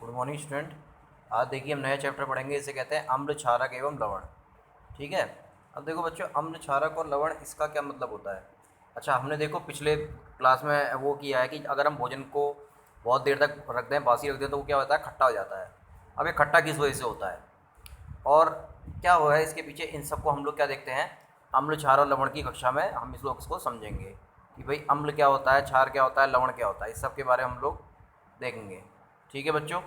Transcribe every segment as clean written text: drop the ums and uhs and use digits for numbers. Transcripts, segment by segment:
Good morning student. आज देखिए हम नया चैप्टर पढ़ेंगे, इसे कहते हैं अम्ल क्षारक एवं लवण। ठीक है। अब देखो बच्चों, अम्ल क्षारक और लवण इसका क्या मतलब होता है। अच्छा, हमने देखो पिछले क्लास में वो किया है कि अगर हम भोजन को बहुत देर तक रख दें, बासी रख दें, तो वो क्या होता है, खट्टा हो जाता है। अब ये खट्टा किस वजह से होता है और क्या हुआ है इसके पीछे, इन सबको हम लोग क्या देखते हैं, अम्ल क्षार और लवण की कक्षा में हम इस लोग इसको समझेंगे कि भाई अम्ल क्या होता है, क्षार क्या होता है, लवण क्या होता है, इस सब के बारे में हम लोग देखेंगे। ठीक है बच्चों।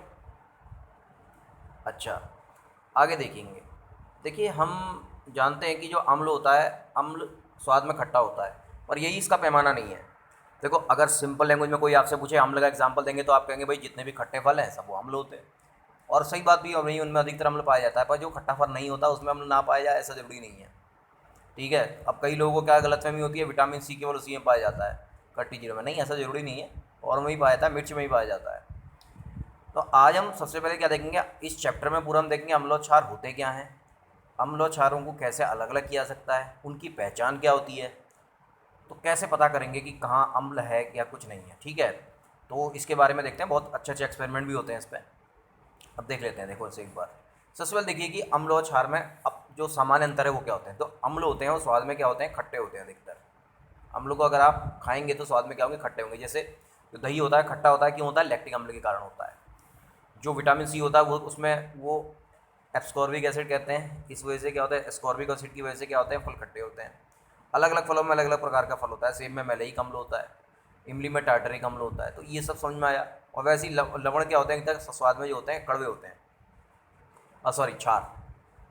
अच्छा, आगे देखेंगे। देखिए, हम जानते हैं कि जो अम्ल होता है, अम्ल स्वाद में खट्टा होता है, और यही इसका पैमाना नहीं है। देखो, अगर सिंपल लैंग्वेज में कोई आपसे पूछे अम्ल का एग्जाम्पल देंगे तो आप कहेंगे भाई जितने भी खट्टे फल हैं सब वो अम्ल होते हैं। और सही बात भी है, वही उनमें अधिकतर अम्ल पाया जाता है, पर जो खट्टा फल नहीं होता उसमें अम्ल ना पाया जाए ऐसा ज़रूरी नहीं है। ठीक है। अब कई लोगों को क्या गलतफहमी होती है, विटामिन सी केवल उसी में पाया जाता है, खट्टी चीज़ों में नहीं, ऐसा ज़रूरी नहीं है। और में ही पाया जाता है, मिर्च में ही पाया जाता है। तो आज हम सबसे पहले क्या देखेंगे, इस चैप्टर में पूरा हम देखेंगे अम्ल और क्षार होते क्या हैं, अम्ल और क्षारों को कैसे अलग अलग किया जा सकता है, उनकी पहचान क्या होती है, तो कैसे पता करेंगे कि कहाँ अम्ल है या कुछ नहीं है। ठीक है। तो इसके बारे में देखते हैं, बहुत अच्छे अच्छे एक्सपेरिमेंट भी होते हैं इस पर। अब देख लेते हैं, देखो इसे एक बार। सबसे पहले देखिए कि अम्ल और क्षार में अब जो सामान्य अंतर है वो क्या होते हैं। तो अम्ल होते हैं वो स्वाद में क्या होते हैं, खट्टे होते हैं अधिकतर। अम्ल को अगर आप खाएंगे तो स्वाद में क्या होंगे, खट्टे होंगे। जैसे जो दही होता है खट्टा होता है, क्यों होता है, लैक्टिक अम्ल के कारण होता है। जो विटामिन सी होता है वो उसमें वो एब्सकॉर्बिक एसिड कहते हैं, इस वजह से क्या होता है, एस्कॉर्बिक एसिड की वजह से क्या होते हैं, फल खट्टे होते हैं। अलग अलग फलों में अलग अलग प्रकार का फल होता है। सेब में मैलेइक अम्ल होता है, इमली में टार्टरिक अम्ल होता है। तो ये सब समझ में आया। और वैसे ही लवण क्या होते हैं, स्वाद में जो होते हैं कड़वे होते हैं। सॉरी, क्षार।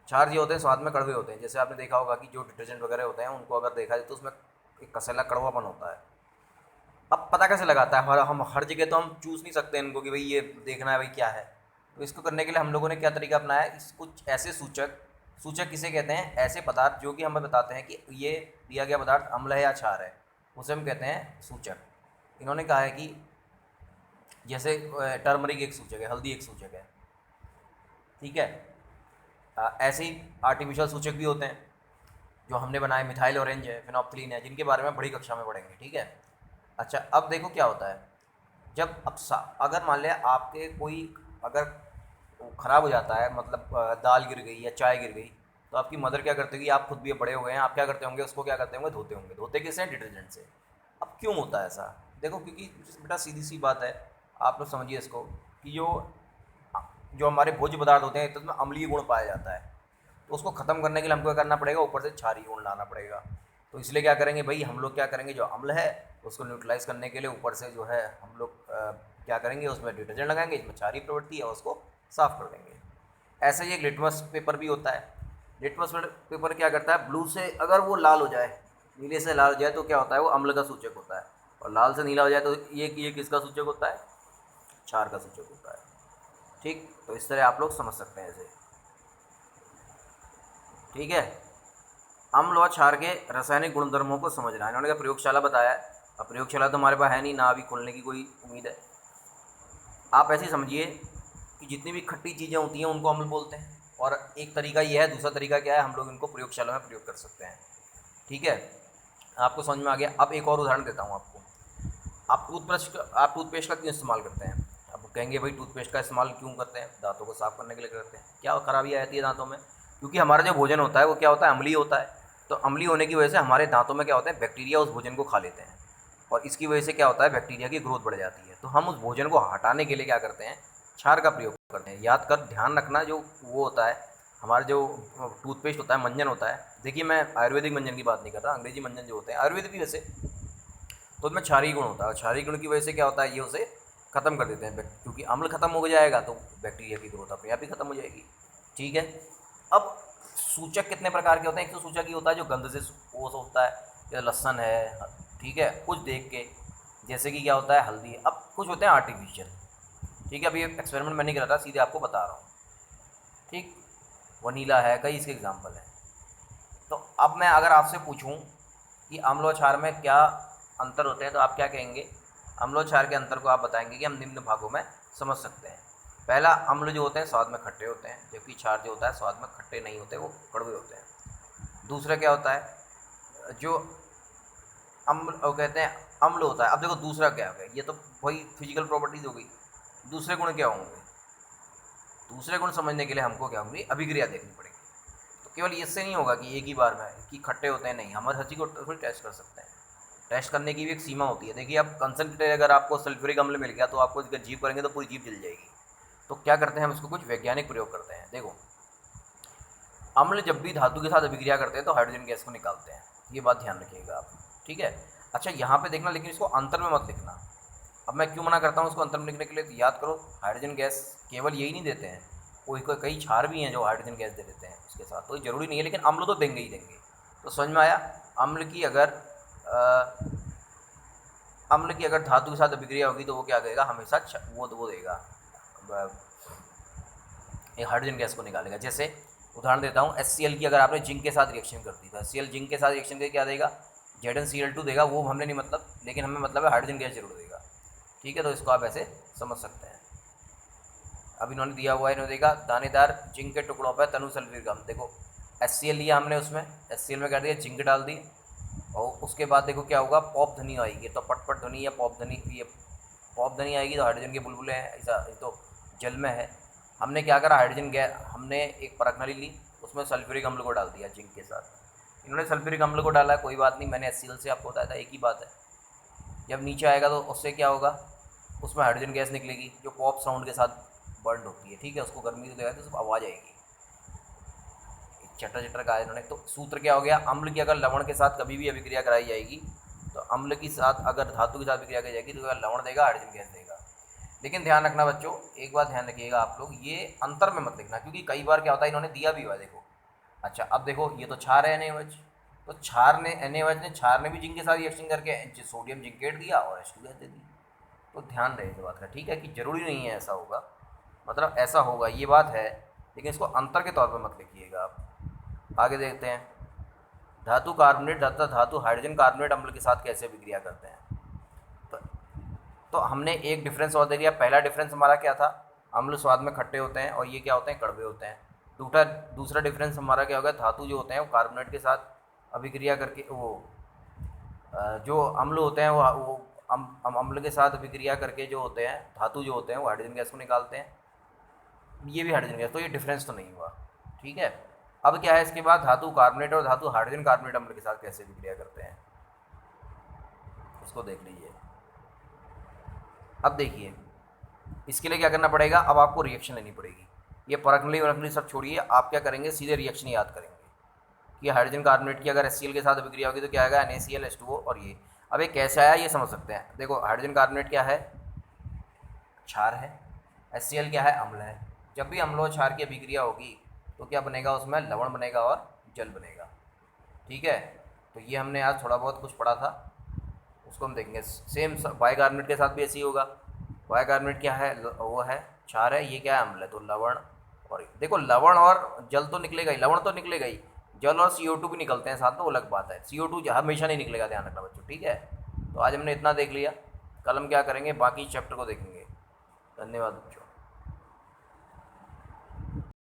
क्षार जो होते हैं स्वाद में कड़वे होते हैं। जैसे आपने देखा होगा कि जो डिटर्जेंट वगैरह होते हैं उनको अगर देखा जाए तो उसमें एक कसैला कड़वापन होता है। अब पता कैसे लगाता है, हम हर जगह तो हम चूज़ नहीं सकते इनको कि भाई ये देखना है भाई क्या है। तो इसको करने के लिए हम लोगों ने क्या तरीका अपनाया है, इस कुछ ऐसे सूचक, सूचक किसे कहते हैं, ऐसे पदार्थ जो कि हमें बताते हैं कि ये दिया गया पदार्थ अम्ल है या क्षार है, उसे हम कहते हैं सूचक। इन्होंने कहा है कि जैसे टर्मरिक एक सूचक है, हल्दी एक सूचक है। ठीक है। ऐसे ही आर्टिफिशियल सूचक भी होते हैं जो हमने बनाए, मिथाइल ऑरेंज है, फिनॉप्थलीन है, जिनके बारे में बड़ी कक्षा में पढ़ेंगे। ठीक है। अच्छा, अब देखो क्या होता है, जब अगर मान लिया आपके कोई अगर ख़राब हो जाता है, मतलब दाल गिर गई या चाय गिर गई, तो आपकी मदर क्या करती होगी, आप खुद भी बड़े हो गए हैं, आप क्या करते होंगे, उसको क्या करते होंगे, धोते होंगे। धोते किससे, डिटर्जेंट से। अब क्यों होता है ऐसा, देखो क्योंकि बेटा सीधी सी बात है, आप लोग समझिए इसको कि जो जो हमारे भोज्य पदार्थ होते हैं तो उसमें अम्लीय गुण पाया जाता है। तो उसको ख़त्म करने के लिए हमको क्या करना पड़ेगा, ऊपर से क्षारीय गुण लाना पड़ेगा। तो इसलिए क्या करेंगे भाई, हम लोग क्या करेंगे, जो अम्ल है उसको न्यूट्रलाइज करने के लिए ऊपर से जो है हम लोग क्या करेंगे, उसमें डिटर्जेंट लगाएंगे, इसमें क्षारीय प्रवृत्ति है, उसको साफ़ कर देंगे। ऐसे ही एक लिटमस पेपर भी होता है। लिटमस पेपर क्या करता है, ब्लू से अगर वो लाल हो जाए, नीले से लाल हो जाए, तो क्या होता है, वो अम्ल का सूचक होता है। और लाल से नीला हो जाए तो ये किसका सूचक होता है, क्षार का सूचक होता है। ठीक, तो इस तरह आप लोग समझ सकते हैं इसे। ठीक है। अम्ल और क्षार के रासायनिक गुणधर्मों को समझना है। इन्होंने क्या प्रयोगशाला बताया है। अब प्रयोगशाला तो हमारे पास है नहीं ना, अभी खोलने की कोई उम्मीद है। आप ऐसे ही समझिए कि जितनी भी खट्टी चीज़ें होती हैं उनको अम्ल बोलते हैं, और एक तरीका ये है, दूसरा तरीका क्या है, हम लोग इनको प्रयोगशाला में प्रयोग कर सकते हैं। ठीक है। आपको समझ में आ गया। अब एक और उदाहरण देता हूँ आपको। आप टूथपेस्ट का क्यों इस्तेमाल करते हैं। अब कहेंगे भाई टूथपेस्ट का इस्तेमाल क्यों करते हैं, दांतों को साफ़ करने के लिए करते हैं। क्या खराबी आती है दांतों में, क्योंकि हमारा जो भोजन होता है वो क्या होता है, अम्लीय होता है। तो अम्लीय होने की वजह से हमारे दांतों में क्या होता है, बैक्टीरिया उस भोजन को खा लेते हैं, और इसकी वजह से क्या होता है, बैक्टीरिया की ग्रोथ बढ़ जाती है। तो हम उस भोजन को हटाने के लिए क्या करते हैं, क्षार का प्रयोग करते हैं। याद कर, ध्यान रखना, जो वो होता है हमारा जो टूथपेस्ट होता है, मंजन होता है। देखिए, मैं आयुर्वेदिक मंजन की बात नहीं कर रहा, अंग्रेजी मंजन जो होते हैं, आयुर्वेदिक भी वैसे, तो उसमें क्षारीय गुण होता है। क्षारीय गुण की वजह से क्या होता है, ये उसे ख़त्म कर देते हैं, क्योंकि अम्ल खत्म हो जाएगा तो बैक्टीरिया की ग्रोथ अपने आप ही खत्म हो जाएगी। ठीक है। अब सूचक कितने प्रकार के होते हैं। एक तो सूचक ही होता है जो गंध से वो होता है, जैसे लहसन है। ठीक है, कुछ देख के, जैसे कि क्या होता है, हल्दी। अब कुछ होते हैं आर्टिफिशियल। ठीक है, अभी एक्सपेरिमेंट मैं नहीं कर रहा था, सीधे आपको बता रहा हूँ। ठीक, वनीला है, कई इसके एग्जाम्पल हैं। तो अब मैं अगर आपसे पूछूं कि अम्ल और क्षार में क्या अंतर होते हैं, तो आप क्या कहेंगे। अम्ल और क्षार के अंतर को आप बताएंगे कि हम निम्न भागों में समझ सकते हैं। पहला, अम्ल जो होते हैं स्वाद में खट्टे होते हैं, जबकि क्षार जो होता है स्वाद में खट्टे नहीं होते, वो कड़वे होते हैं। दूसरा क्या होता है, जो अम्ल वो कहते हैं अम्ल होता है। अब देखो दूसरा क्या हो गया, ये तो वही फिजिकल प्रॉपर्टीज़ हो गई। दूसरे गुण क्या होंगे, दूसरे गुण समझने के लिए हमको क्या होगी, अभिक्रिया देखनी पड़ेगी। तो केवल इससे नहीं होगा कि एक ही बार में कि खट्टे होते हैं, नहीं, हम हर चीज़ को टेस्ट कर सकते हैं। टेस्ट करने की भी एक सीमा होती है। देखिए अब कंसनट्रेट अगर आपको सल्फ्यूरिक अम्ल मिल गया तो आपको इसका जीभ करेंगे तो पूरी जीभ जल जाएगी। तो क्या करते हैं हम इसको कुछ वैज्ञानिक प्रयोग करते हैं। देखो अम्ल जब भी धातु के साथ अभिक्रिया करते हैं तो हाइड्रोजन गैस को निकालते हैं, ये बात ध्यान रखिएगा आप, ठीक है। अच्छा यहाँ पे देखना, लेकिन इसको अंतर में मत लिखना। अब मैं क्यों मना करता हूँ इसको अंतर में लिखने के लिए, तो याद करो हाइड्रोजन गैस केवल यही नहीं देते हैं, कोई कई क्षार भी हैं जो हाइड्रोजन गैस दे देते हैं उसके साथ, तो ज़रूरी नहीं है, लेकिन अम्ल तो देंगे ही देंगे। तो समझ में आया। अम्ल की अगर धातु के साथ अभिक्रिया होगी तो वो क्या करेगा, हमेशा वो देगा, एक हाइड्रोजन गैस को निकालेगा। जैसे उदाहरण देता हूँ, HCl की अगर आपने जिंक के साथ रिएक्शन कर दी तो HCl जिंक के साथ रिएक्शन करके क्या देगा, ZnCl2 देगा। वो हमने नहीं मतलब, लेकिन हमें मतलब है हाइड्रोजन गैस जरूर देगा, ठीक है। तो इसको आप ऐसे समझ सकते हैं। अब इन्होंने दिया हुआ है, इन्होंने देखा दानेदार जिंक के टुकड़ों पर तनु सल्फ्यूरिक अम्ल, देखो HCl लिया हमने, उसमें HCl में कर दिया जिंक डाल दी, और उसके बाद देखो क्या होगा, पॉप ध्वनि आएगी। तो पटपट ध्वनि या पॉप ध्वनि, ये पॉप ध्वनि आएगी तो हाइड्रोजन के बुलबुले हैं, ऐसा तो जल में है। हमने क्या करा, हाइड्रोजन गैस, हमने एक परखनली ली, उसमें सल्फ्यूरिक अम्ल को डाल दिया जिंक के साथ। इन्होंने सल्फ्यूरिक अम्ल को डाला, कोई बात नहीं, मैंने HCl से आपको बताया था, एक ही बात है। जब नीचे आएगा तो उससे क्या होगा, उसमें हाइड्रोजन गैस निकलेगी जो पॉप साउंड के साथ बर्न होती है, ठीक है। उसको गर्मी देगा तो सब आवाज़ आएगी, चटर चटर का इन्होंने। तो सूत्र क्या हो गया, अम्ल की अगर लवण के साथ कभी भी अभिक्रिया कराई जाएगी तो अम्ल के साथ अगर धातु के साथ अभिक्रिया कराई जाएगी तो लवण देगा, हाइड्रोजन गैस देगा। लेकिन ध्यान रखना बच्चों, एक बात ध्यान रखिएगा आप लोग, ये अंतर में मत लिखना, क्योंकि कई बार क्या होता है, इन्होंने दिया भी हुआ, देखो। अच्छा अब देखो ये तो क्षार है NaOH, तो क्षार ने भी जिंक के साथ रिएक्शन करके सोडियम जिंकेट दिया और H2 गैस दे दी। तो ध्यान रहे इस बात का, ठीक है, कि जरूरी नहीं है ऐसा होगा, मतलब ऐसा होगा ये बात है, लेकिन इसको अंतर के तौर पर मत लिखिएगा आप। आगे देखते हैं, धातु कार्बोनेट तथा धातु हाइड्रोजन कार्बोनेट अम्ल के साथ कैसे अभिक्रिया करते हैं। तो हमने एक डिफरेंस और दे दिया। पहला डिफरेंस हमारा क्या था, अम्ल स्वाद में खट्टे होते हैं और ये क्या होते हैं, कड़वे होते हैं। दूसरा डिफरेंस हमारा क्या होगा, धातु जो होते हैं वो कार्बोनेट के साथ अभिक्रिया करके वो जो अम्ल होते हैं वो अम्ल के साथ अभिक्रिया करके जो होते हैं, धातु जो होते हैं वो हाइड्रोजन गैस को निकालते हैं, ये भी हाइड्रोजन गैस। तो ये डिफरेंस तो नहीं हुआ, ठीक है। अब क्या है, इसके बाद धातु कार्बोनेट और धातु हाइड्रोजन कार्बोनेट अम्ल के साथ कैसे अभिक्रिया करते हैं, इसको देख लीजिए। अब देखिए इसके लिए क्या करना पड़ेगा, अब आपको रिएक्शन लेनी पड़ेगी। ये परखनली सब छोड़िए, आप क्या करेंगे, सीधे रिएक्शन याद करेंगे कि हाइड्रोजन कार्बोनेट की अगर HCl के साथ अभिक्रिया होगी तो क्या आएगा, NaCl H2O। और ये अब ये कैसे आया ये समझ सकते हैं। देखो हाइड्रोजन कार्बोनेट क्या है, क्षार है, HCl क्या है, अम्ल है। जब भी अम्ल और क्षार की अभिक्रिया होगी तो क्या बनेगा, उसमें लवण बनेगा और जल बनेगा, ठीक है। तो ये हमने आज थोड़ा बहुत कुछ पढ़ा था, उसको हम देखेंगे। सेम बाइकार्बोनेट के साथ भी ऐसे ही होगा। बाइकार्बोनेट क्या है, वो है क्षार है, ये क्या है, अम्ल है। तो लवण, और देखो लवण और जल तो निकलेगा ही, लवण तो निकलेगा ही, जल और CO2 भी निकलते हैं साथ, तो वो अलग बात है। CO2 हमेशा नहीं निकलेगा, ध्यान रखना बच्चों, ठीक है। तो आज हमने इतना देख लिया, कल हम क्या करेंगे, बाकी चैप्टर को देखेंगे। धन्यवाद बच्चों।